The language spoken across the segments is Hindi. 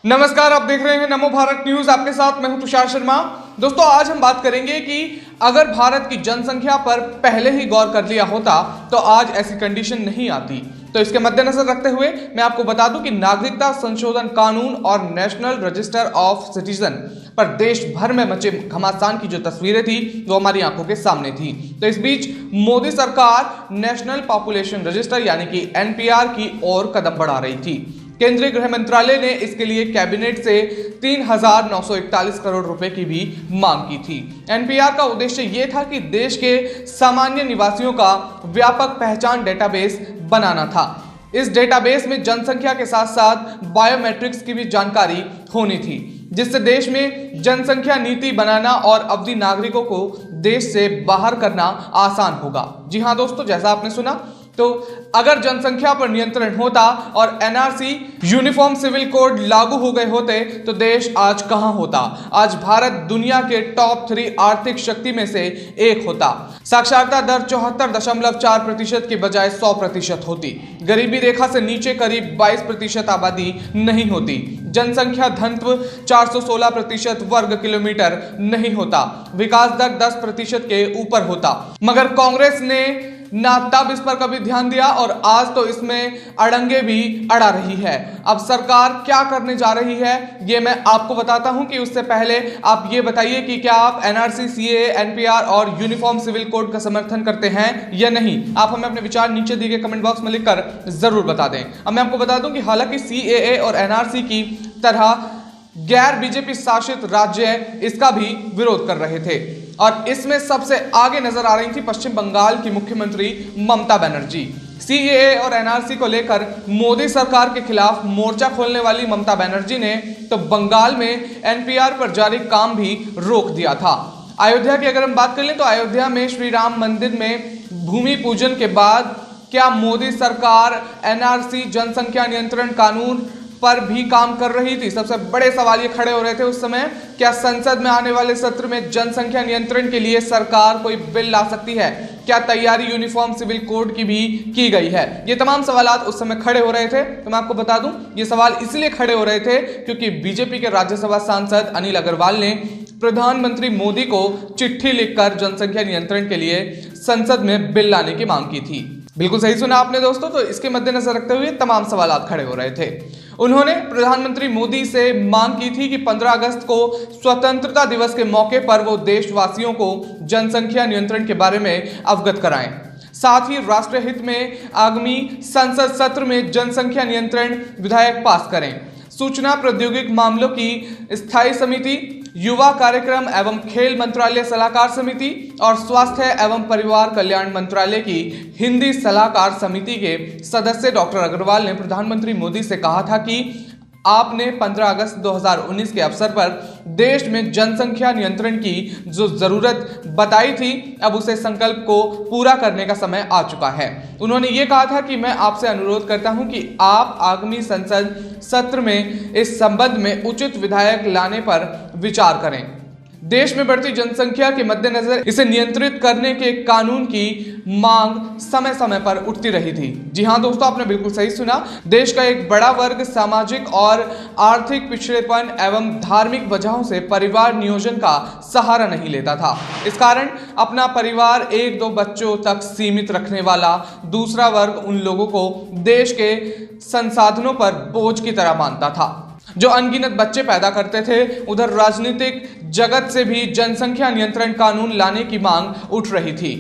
नमस्कार, आप देख रहे हैं नमो भारत न्यूज। आपके साथ मैं हूं तुषार शर्मा। दोस्तों, आज हम बात करेंगे कि अगर भारत की जनसंख्या पर पहले ही गौर कर लिया होता तो आज ऐसी कंडीशन नहीं आती। तो इसके मद्देनजर रखते हुए मैं आपको बता दूं कि नागरिकता संशोधन कानून और नेशनल रजिस्टर ऑफ सिटीजन पर देश भर में मचे घमासान की जो तस्वीरें थी वो हमारी आंखों के सामने थी। तो इस बीच मोदी सरकार नेशनल पॉपुलेशन रजिस्टर यानी कि एनपीआर की ओर कदम बढ़ा रही थी। केंद्रीय गृह मंत्रालय ने इसके लिए कैबिनेट से 3,941 करोड़ रुपए की भी मांग की थी। एनपीआर का उद्देश्य यह था कि देश के सामान्य निवासियों का व्यापक पहचान डेटाबेस बनाना था। इस डेटाबेस में जनसंख्या के साथ साथ बायोमेट्रिक्स की भी जानकारी होनी थी, जिससे देश में जनसंख्या नीति बनाना और अवधि नागरिकों को देश से बाहर करना आसान होगा। जी हां दोस्तों, जैसा आपने सुना, तो अगर जनसंख्या पर नियंत्रण होता और एनआरसी यूनिफॉर्म सिविल कोड लागू हो गए होते तो देश आज कहां होता। आज भारत दुनिया के टॉप 3 आर्थिक शक्ति में से एक होता। साक्षरता दर 74.4% की बजाय 100% होती। गरीबी रेखा से नीचे करीब 22% आबादी नहीं होती। जनसंख्या घनत्व 416% वर्ग किलोमीटर नहीं होता। विकास दर 10% के ऊपर होता। मगर कांग्रेस ने ना तब इस पर कभी ध्यान दिया और आज तो इसमें अड़ंगे भी अड़ा रही है। अब सरकार क्या करने जा रही है ये मैं आपको बताता हूं कि उससे पहले आप ये बताइए कि क्या आप एनआरसी, सीएए, एनपीआर और यूनिफॉर्म सिविल कोड का समर्थन करते हैं या नहीं। आप हमें अपने विचार नीचे दिए गए कमेंट बॉक्स में लिखकर जरूर बता दें। अब मैं आपको बता दूं कि हालांकि सीएए और एनआरसी की तरह गैर बीजेपी शासित राज्य इसका भी विरोध कर रहे थे और इसमें सबसे आगे नजर आ रही थी पश्चिम बंगाल की मुख्यमंत्री ममता बनर्जी। सीएए और एनआरसी को लेकर मोदी सरकार के खिलाफ मोर्चा खोलने वाली ममता बनर्जी ने तो बंगाल में एनपीआर पर जारी काम भी रोक दिया था। अयोध्या की अगर हम बात कर लें तो अयोध्या में श्री राम मंदिर में भूमि पूजन के बाद क्या मोदी सरकार एनआरसी जनसंख्या नियंत्रण कानून पर भी काम कर रही थी। सबसे बड़े सवाल ये खड़े हो रहे थे उस समय, क्या संसद में आने वाले सत्र में जनसंख्या नियंत्रण के लिए सरकार कोई बिल ला सकती है। क्या तैयारी यूनिफॉर्म सिविल कोड की भी की गई है। ये तमाम सवालात उस समय खड़े हो रहे थे। तो मैं आपको बता दूं ये सवाल इसलिए खड़े हो रहे थे क्योंकि बीजेपी के राज्यसभा सांसद अनिल अग्रवाल ने प्रधानमंत्री मोदी को चिट्ठी लिखकर जनसंख्या नियंत्रण के लिए संसद में बिल लाने की मांग की थी। बिल्कुल सही सुना आपने दोस्तों। तो इसके मद्देनजर रखते हुए तमाम सवालात खड़े हो रहे थे। उन्होंने प्रधानमंत्री मोदी से मांग की थी कि 15 अगस्त को स्वतंत्रता दिवस के मौके पर वो देशवासियों को जनसंख्या नियंत्रण के बारे में अवगत कराएं। साथ ही राष्ट्रीय हित में आगामी संसद सत्र में जनसंख्या नियंत्रण विधेयक पास करें। सूचना प्रौद्योगिकी मामलों की स्थायी समिति, युवा कार्यक्रम एवं खेल मंत्रालय सलाहकार समिति और स्वास्थ्य एवं परिवार कल्याण मंत्रालय की हिंदी सलाहकार समिति के सदस्य डॉक्टर अग्रवाल ने प्रधानमंत्री मोदी से कहा था कि आपने 15 अगस्त 2019 के अवसर पर देश में जनसंख्या नियंत्रण की जो जरूरत बताई थी, अब उसे संकल्प को पूरा करने का समय आ चुका है। उन्होंने ये कहा था कि मैं आपसे अनुरोध करता हूं कि आप आगामी संसद सत्र में इस संबंध में उचित विधेयक लाने पर विचार करें। देश में बढ़ती जनसंख्या के मद्देनजर इसे नियंत्रित करने के कानून की मांग समय समय पर उठती रही थी। जी हां दोस्तों, आपने बिल्कुल सही सुना। देश का एक बड़ा वर्ग सामाजिक और आर्थिक पिछड़ेपन एवं धार्मिक वजहों से परिवार नियोजन का सहारा नहीं लेता था। इस कारण अपना परिवार 1-2 बच्चों तक सीमित रखने वाला दूसरा वर्ग उन लोगों को देश के संसाधनों पर बोझ की तरह मानता था जो अनगिनत बच्चे पैदा करते थे। उधर राजनीतिक जगत से भी जनसंख्या नियंत्रण कानून लाने की मांग उठ रही थी।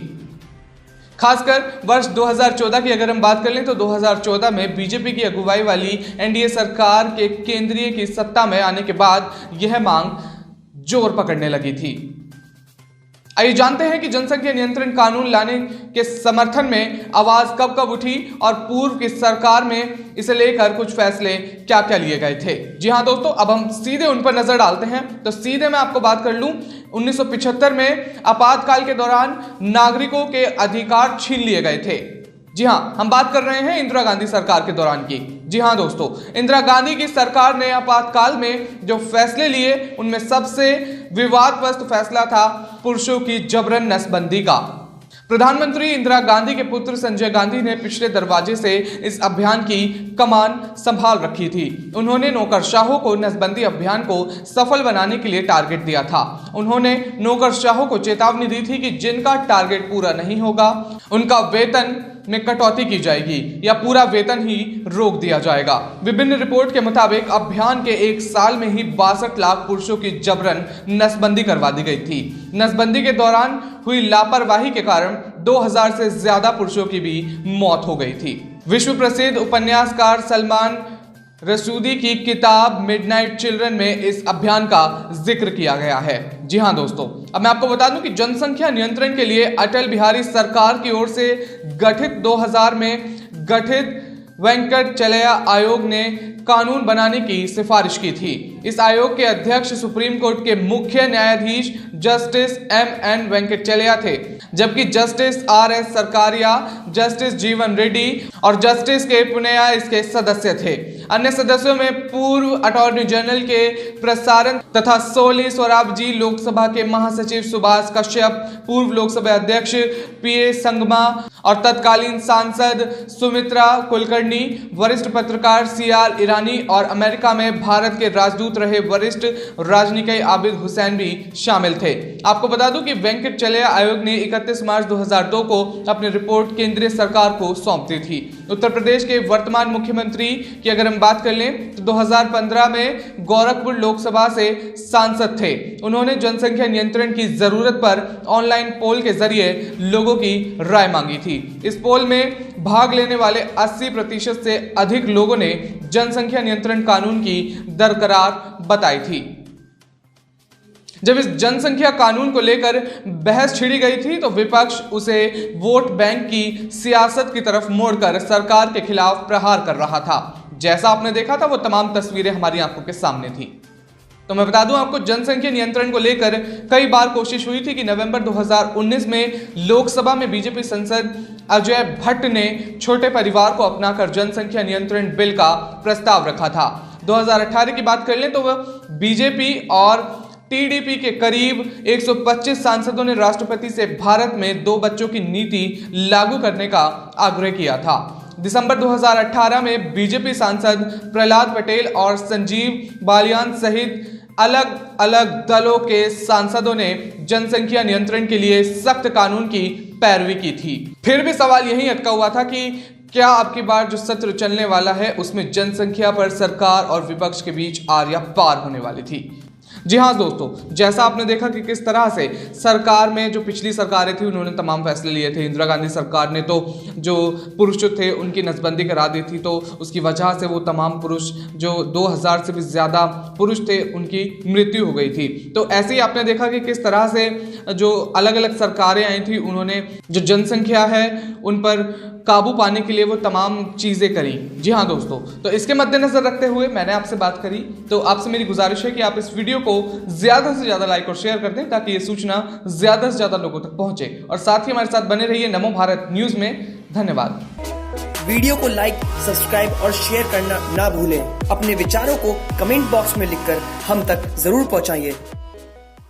खासकर वर्ष 2014 की अगर हम बात कर लें तो 2014 में बीजेपी की अगुवाई वाली एनडीए सरकार के केंद्रीय की सत्ता में आने के बाद यह मांग जोर पकड़ने लगी थी। आइए जानते हैं कि जनसंख्या नियंत्रण कानून लाने के समर्थन में आवाज कब कब उठी और पूर्व की सरकार में इसे लेकर कुछ फैसले क्या क्या लिए गए थे। जी हां दोस्तों, अब हम सीधे उन पर नजर डालते हैं। तो सीधे मैं आपको बात कर लूं, 1975 में आपातकाल के दौरान नागरिकों के अधिकार छीन लिए गए थे। जी हां, हम बात कर रहे हैं इंदिरा गांधी सरकार के दौरान की। जी हां दोस्तों, इंदिरा गांधी की सरकार ने आपातकाल में जो फैसले लिए उनमें सबसे विवादग्रस्त फैसला था पुरुषों की जबरन नसबंदी का। प्रधानमंत्री इंदिरा गांधी के पुत्र संजय गांधी ने पिछले दरवाजे से इस अभियान की कमान संभाल रखी थी। उन्होंने नौकरशाहों को नसबंदी अभियान को सफल बनाने के लिए टारगेट दिया था। उन्होंने नौकरशाहों को चेतावनी दी थी कि जिनका टारगेट पूरा नहीं होगा उनका वेतन में कटौती की जाएगी या पूरा वेतन ही रोक दिया जाएगा। विभिन्न रिपोर्ट के मुताबिक अभियान के 1 साल में ही 62 लाख पुरुषों की जबरन नसबंदी करवा दी गई थी। नसबंदी के दौरान हुई लापरवाही के कारण 2000 से ज्यादा पुरुषों की भी मौत हो गई थी। विश्व प्रसिद्ध उपन्यासकार सलमान रसूदी की किताब मिडनाइट चिल्ड्रन में इस अभियान का जिक्र किया गया है। जी हां दोस्तों, अब मैं आपको बता दूं कि जनसंख्या नियंत्रण के लिए अटल बिहारी सरकार की ओर से गठित 2000 में गठित वेंकटचलैया आयोग ने कानून बनाने की सिफारिश की थी। इस आयोग के अध्यक्ष सुप्रीम कोर्ट के मुख्य न्यायाधीश जस्टिस M.N. वेंकटचलैया थे, जबकि जस्टिस R.S. सरकारिया, जस्टिस जीवन रेड्डी और जस्टिस के पुनैया इसके सदस्य थे। अन्य सदस्यों में पूर्व अटॉर्नी जनरल के प्रसारण तथा सोली सोराबजी, लोकसभा के महासचिव सुभाष कश्यप, पूर्व लोकसभा अध्यक्ष P.A. संगमा और तत्कालीन सांसद सुमित्रा कुलकर्णी, वरिष्ठ पत्रकार C.R. ईरानी और अमेरिका में भारत के राजदूत रहे वरिष्ठ राजनीतिज्ञ आबिद हुसैन भी शामिल थे। आपको बता दूं कि वेंकटचलैया आयोग ने 31 मार्च 2002 को अपनी रिपोर्ट केंद्रीय सरकार को सौंप दी थी। उत्तर प्रदेश के वर्तमान मुख्यमंत्री की अगर हम बात कर लें तो 2015 में गोरखपुर लोकसभा से सांसद थे। उन्होंने जनसंख्या नियंत्रण की जरूरत पर ऑनलाइन पोल के जरिए लोगों की राय मांगी थी। इस पोल में भाग लेने वाले 80% से अधिक लोगों ने जनसंख्या नियंत्रण कानून की दरकार बताई थी। जब इस जनसंख्या कानून को लेकर बहस छिड़ी गई थी तो विपक्ष उसे वोट बैंक की सियासत की तरफ मोड़कर सरकार के खिलाफ प्रहार कर रहा था। जैसा आपने देखा था वो तमाम तस्वीरें हमारी आंखों के सामने थी। तो मैं बता दूं आपको, जनसंख्या नियंत्रण को लेकर कई बार कोशिश हुई थी कि नवंबर 2019 में लोकसभा में बीजेपी सांसद अजय भट्ट ने छोटे परिवार को अपनाकर जनसंख्या नियंत्रण बिल का प्रस्ताव रखा था। 2018 की बात कर लें तो वह बीजेपी और टीडीपी के करीब 125 सांसदों ने राष्ट्रपति से भारत में 2 बच्चों की नीति लागू करने का आग्रह किया था। दिसंबर 2018 में बीजेपी सांसद प्रहलाद पटेल और संजीव बालियान सहित अलग अलग दलों के सांसदों ने जनसंख्या नियंत्रण के लिए सख्त कानून की पैरवी की थी। फिर भी सवाल यही अटका हुआ था कि क्या अब की बार जो सत्र चलने वाला है उसमें जनसंख्या पर सरकार और विपक्ष के बीच आर या पार होने वाली थी। जी हाँ दोस्तों, जैसा आपने देखा कि किस तरह से सरकार में जो पिछली सरकारें थी उन्होंने तमाम फैसले लिए थे। इंदिरा गांधी सरकार ने तो जो पुरुष थे उनकी नसबंदी करा दी थी, तो उसकी वजह से वो तमाम पुरुष जो 2000 से भी ज़्यादा पुरुष थे उनकी मृत्यु हो गई थी। तो ऐसे ही आपने देखा कि किस तरह से जो अलग अलग सरकारें आई थी उन्होंने जो जनसंख्या है उन पर काबू पाने के लिए वो तमाम चीज़ें करी। जी हाँ दोस्तों, तो इसके मद्देनजर रखते हुए मैंने आपसे बात करी। तो आपसे मेरी गुजारिश है कि आप इस वीडियो को ज़्यादा से ज़्यादा लाइक और शेयर कर दें ताकि ये सूचना ज़्यादा से ज़्यादा लोगों तक पहुंचे, और साथ ही हमारे साथ बने रहिए नमो भारत न्यूज़ में। धन्यवाद। वीडियो को लाइक, सब्सक्राइब और शेयर करना ना भूलें। अपने विचारों को कमेंट बॉक्स में लिखकर हम तक जरूर पहुंचाइए।